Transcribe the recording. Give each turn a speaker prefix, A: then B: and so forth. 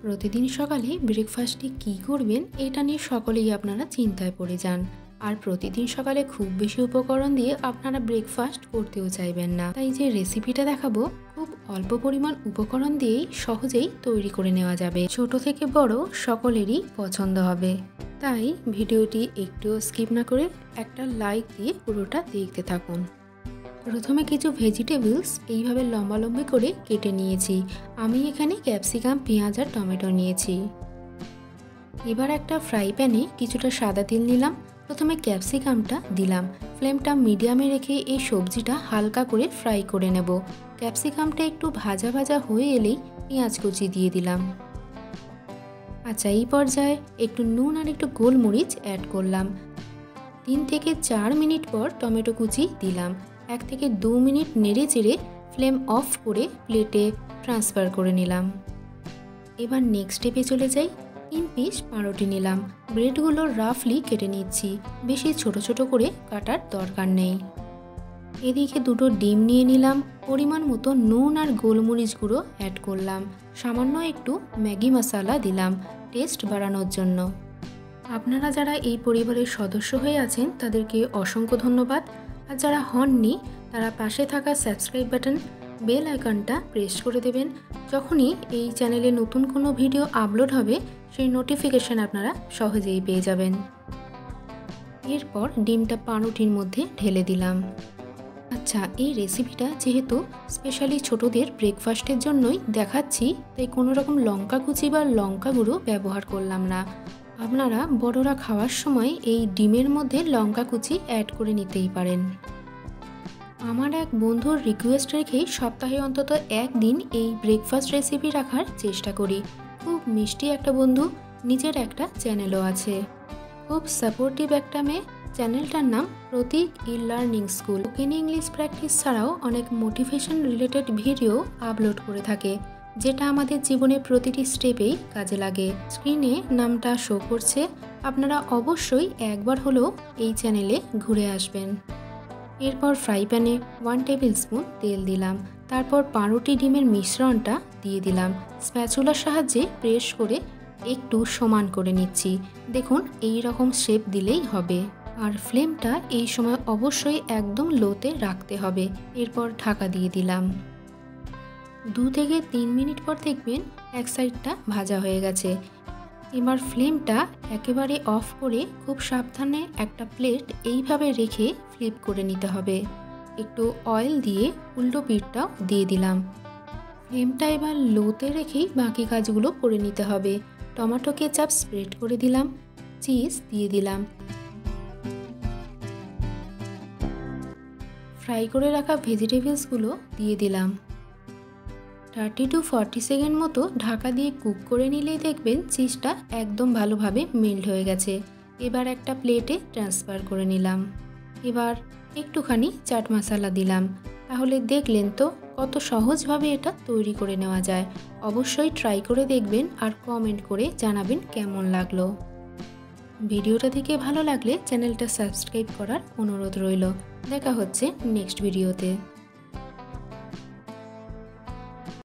A: প্রতিদিন সকালে ব্রেকফাস্টে কী করবেন এটা নিয়ে সকলেই আপনারা চিন্তায় পড়ে যান। আর প্রতিদিন সকালে খুব বেশি উপকরণ দিয়ে আপনারা ব্রেকফাস্ট করতেও চাইবেন না। তাই যে রেসিপিটা দেখাবো খুব অল্প পরিমাণ উপকরণ দিয়েই সহজেই তৈরি করে নেওয়া যাবে। ছোট থেকে বড় সকলেরই পছন্দ হবে। তাই ভিডিওটি একটুও স্কিপ না করে একটা লাইক দিয়ে পুরোটা দেখতে থাকুন। প্রথমে কিছু ভেজিটেবলস এইভাবে লম্বালম্বি করে কেটে নিয়েছি। আমি এখানে ক্যাপসিকাম, পেঁয়াজ আর টমেটো নিয়েছি। এবার একটা ফ্রাই প্যানে কিছুটা সাদা তেল নিলাম। প্রথমে ক্যাপসিকামটা দিলাম। ফ্লেমটা মিডিয়ামে রেখে এই সবজিটা হালকা করে ফ্রাই করে নেব। ক্যাপসিকামটা একটু ভাজা ভাজা হয়ে এলেই পেঁয়াজ কুচি দিয়ে দিলাম। আচ্ছা, এই পর্যায়ে একটু নুন আর একটু গোলমরিচ অ্যাড করলাম। 3 থেকে 4 মিনিট পর টমেটো কুচি দিলাম। 1 থেকে 2 মিনিট নেড়ে চেড়ে ফ্লেম অফ করে প্লেটে ট্রান্সফার করে নিলাম। এবার নেক্সট স্টেপে চলে যাই। 3 পিস পাউরুটি নিলাম। ব্রেডগুলো রাফলি কেটে নিচ্ছি, বেশি ছোট ছোট করে কাটার দরকার নেই। এদিকে 2টো ডিম নিয়ে নিলাম। পরিমাণ মতো নুন আর গোলমরিচ গুঁড়ো অ্যাড করলাম। সামান্য একটু ম্যাগি মশলা দিলাম টেস্ট বাড়ানোর জন্য। আপনারা যারা এই পরিবারের সদস্য হয়ে আছেন তাদেরকে অসংখ্য ধন্যবাদ। আর যারা হননি তারা পাশে থাকা সাবস্ক্রাইব বাটন, বেল আইকনটা প্রেস করে দেবেন। যখনই এই চ্যানেলে নতুন কোনো ভিডিও আপলোড হবে সেই নোটিফিকেশান আপনারা সহজেই পেয়ে যাবেন। এরপর ডিমটা পাউরুটির মধ্যে ঢেলে দিলাম। আচ্ছা, এই রেসিপিটা যেহেতু স্পেশালি ছোটদের ব্রেকফাস্টের জন্যই দেখাচ্ছি, তাই কোনো রকম লঙ্কা কুচি বা লঙ্কা গুঁড়ো ব্যবহার করলাম না। আপনারা বড়রা খাওয়ার সময় এই ডিমের মধ্যে লঙ্কা কুচি অ্যাড করে নিতেই পারেন। আমার এক বন্ধুর রিকোয়েস্ট রেখেই সপ্তাহে অন্তত একদিন এই ব্রেকফাস্ট রেসিপি রাখার চেষ্টা করি। খুব মিষ্টি একটা বন্ধু, নিজের একটা চ্যানেলও আছে। খুব সাপোর্টিভ একটা মেয়ে। চ্যানেলটার নাম Pratik e-learning school. Spoken English practice ছাড়াও অনেক মোটিভেশন রিলেটেড ভিডিও আপলোড করে থাকে, যেটা আমাদের জীবনের প্রতিটি স্টেপেই কাজে লাগে। স্ক্রিনে নামটা শো করছে, আপনারা অবশ্যই একবার হলেও এই চ্যানেলে ঘুরে আসবেন। এরপর ফ্রাই প্যানে 1 টেবিল স্পুন তেল দিলাম। তারপর পাউরুটি ডিমের মিশ্রণটা দিয়ে দিলাম। স্প্যাচুলার সাহায্যে প্রেস করে একটু সমান করে নিচ্ছি। দেখুন, এই রকম শেপ দিলেই হবে। আর ফ্লেমটা এই সময় অবশ্যই একদম লোতে রাখতে হবে। এরপর ঢাকা দিয়ে দিলাম। 2 থেকে 3 মিনিট পর দেখবেন এক সাইডটা ভাজা হয়ে গেছে। এবার ফ্লেমটা একেবারে অফ করে খুব সাবধানে একটা প্লেট এইভাবে রেখে ফ্লিপ করে নিতে হবে। একটু অয়েল দিয়ে উল্টো পিঠটাও দিয়ে দিলাম। ফ্লেমটা এবার লোতে রেখেই বাকি কাজগুলো করে নিতে হবে। টমেটো কেচাপ স্প্রেড করে দিলাম, চিজ দিয়ে দিলাম, ফ্রাই করে রাখা ভেজিটেবলসগুলো দিয়ে দিলাম। 30 to 40 সেকেন্ড মতো ঢাকা দিয়ে কুক করে নিলেই দেখবেন চিজটা একদম ভালোভাবে মেল্ট হয়ে গেছে। এবার একটা প্লেটে ট্রান্সফার করে নিলাম। এবার একটুখানি চাট মশলা দিলাম। তাহলে দেখলেন তো কত সহজভাবে এটা তৈরি করে নেওয়া যায়। অবশ্যই ট্রাই করে দেখবেন আর কমেন্ট করে জানাবেন কেমন লাগলো। ভিডিওটা দেখে ভালো লাগলে চ্যানেলটা সাবস্ক্রাইব করার অনুরোধ রইল। দেখা হচ্ছে নেক্সট ভিডিওতে।